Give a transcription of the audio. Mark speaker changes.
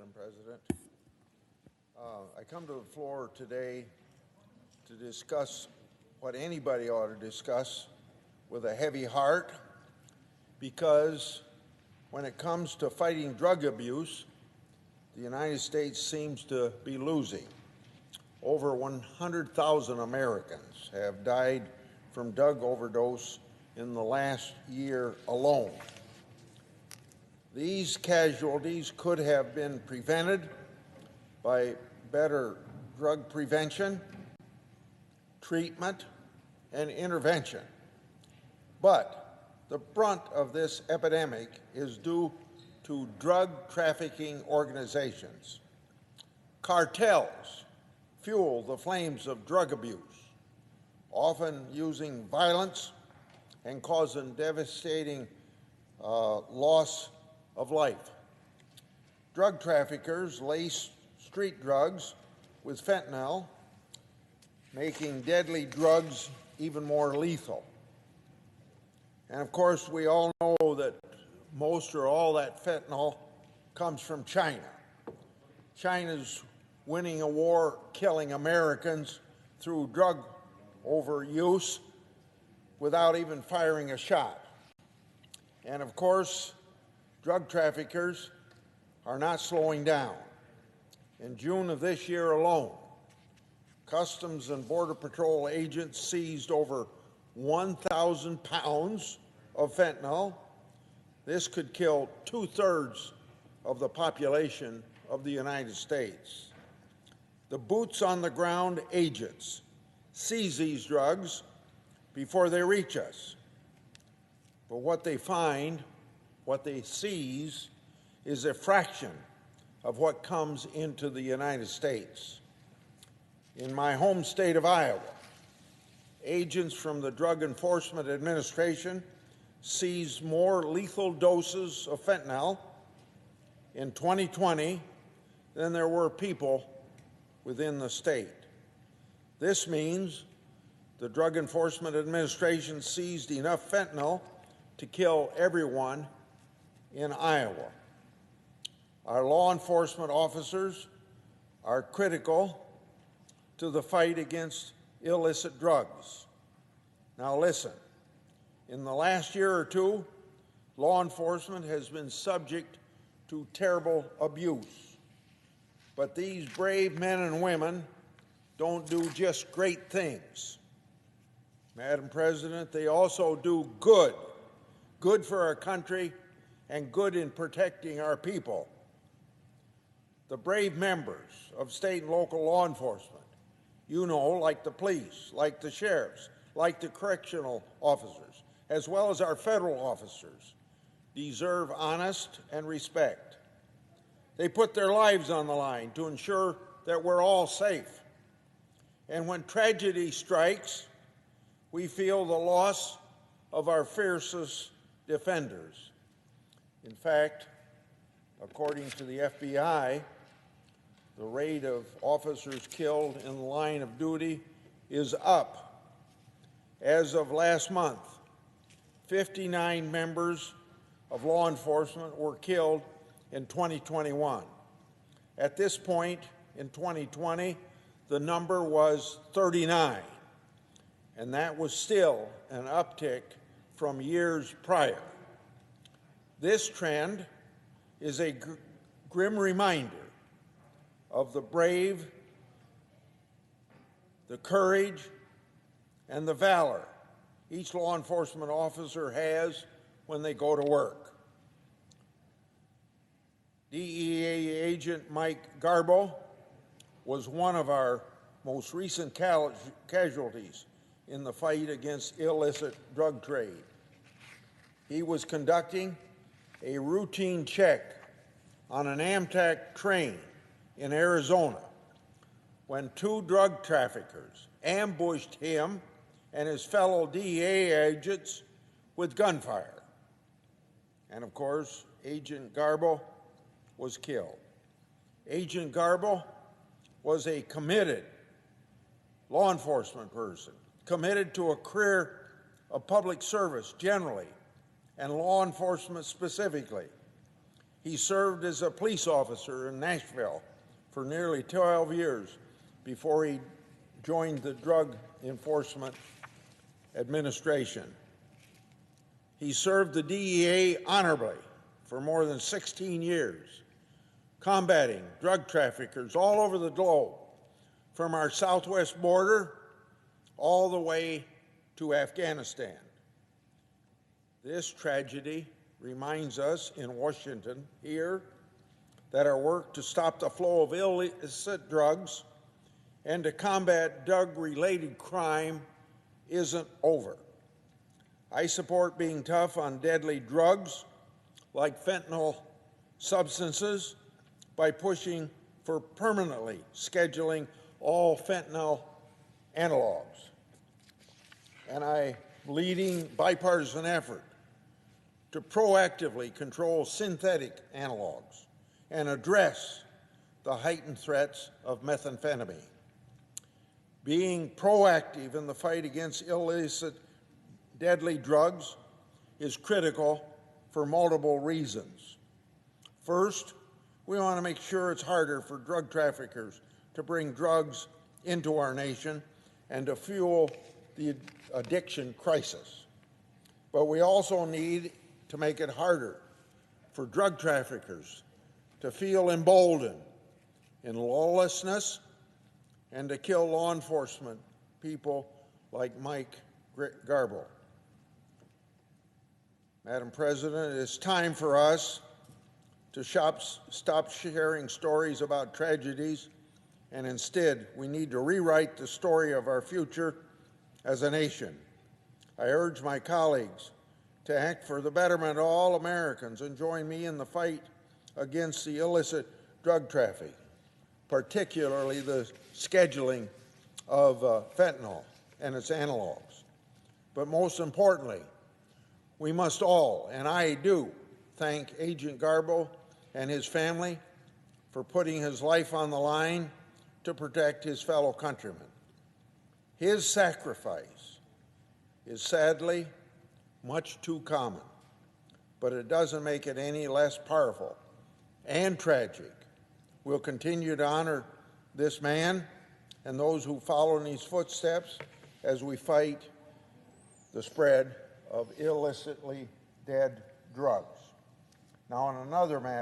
Speaker 1: Madam President. I come to the floor today to discuss what anybody ought to discuss with a heavy heart, because when it comes to fighting drug abuse, the United States seems to be losing. Over 100,000 Americans have died from drug overdose in the last year alone. These casualties could have been prevented by better drug prevention, treatment, and intervention. But the brunt of this epidemic is due to drug trafficking organizations. Cartels fuel the flames of drug abuse, often using violence and causing devastating loss of life. Drug traffickers lace street drugs with fentanyl, making deadly drugs even more lethal. And of course, we all know that most or all that fentanyl comes from China. China's winning a war killing Americans through drug overuse without even firing a shot. And of course, drug traffickers are not slowing down. In June of this year alone, Customs and Border Patrol agents seized over 1,000 pounds of fentanyl. This could kill 2/3 of the population of the United States. The boots-on-the-ground agents seize these drugs before they reach us. But what they find, what they seize, is a fraction of what comes into the United States. In my home state of Iowa, agents from the Drug Enforcement Administration seized more lethal doses of fentanyl in 2020 than there were people within the state. This means the Drug Enforcement Administration seized enough fentanyl to kill everyone in Iowa. Our law enforcement officers are critical to the fight against illicit drugs. Now listen, in the last year or two, law enforcement has been subject to terrible abuse. But these brave men and women don't do just great things. Madam President, they also do good for our country and good in protecting our people. The brave members of state and local law enforcement, like the police, like the sheriffs, like the correctional officers, as well as our federal officers, deserve honest and respect. They put their lives on the line to ensure that we're all safe. And when tragedy strikes, we feel the loss of our fiercest defenders. In fact, according to the FBI, the rate of officers killed in the line of duty is up. As of last month, 59 members of law enforcement were killed in 2021. At this point in 2020, the number was 39, and that was still an uptick from years prior. This trend is a grim reminder of the brave, the courage, and the valor each law enforcement officer has when they go to work. DEA agent Mike Garbo was one of our most recent casualties in the fight against illicit drug trade. He was conducting a routine check on an Amtrak train in Arizona when two drug traffickers ambushed him and his fellow DEA agents with gunfire. And of course, Agent Garbo was killed. Agent Garbo was a committed law enforcement person, committed to a career of public service generally, and law enforcement specifically. He served as a police officer in Nashville for nearly 12 years before he joined the Drug Enforcement Administration. He served the DEA honorably for more than 16 years, combating drug traffickers all over the globe, from our southwest border all the way to Afghanistan. This tragedy reminds us in Washington here that our work to stop the flow of illicit drugs and to combat drug-related crime isn't over. I support being tough on deadly drugs like fentanyl substances by pushing for permanently scheduling all fentanyl analogs. And I'm leading bipartisan effort to proactively control synthetic analogs and address the heightened threats of methamphetamine. Being proactive in the fight against illicit deadly drugs is critical for multiple reasons. First, we want to make sure it's harder for drug traffickers to bring drugs into our nation and to fuel the addiction crisis. But we also need to make it harder for drug traffickers to feel emboldened in lawlessness and to kill law enforcement people like Mike Garble. Madam President, it's time for us to stop sharing stories about tragedies, and instead we need to rewrite the story of our future as a nation. I urge my colleagues to act for the betterment of all Americans and join me in the fight against the illicit drug trafficking, particularly the scheduling of fentanyl and its analogs. But most importantly, we must all, and I do, thank Agent Garbo and his family for putting his life on the line to protect his fellow countrymen. His sacrifice is sadly much too common, but it doesn't make it any less powerful and tragic. We'll continue to honor this man and those who follow in his footsteps as we fight the spread of illicitly dead drugs. Now, on another matter,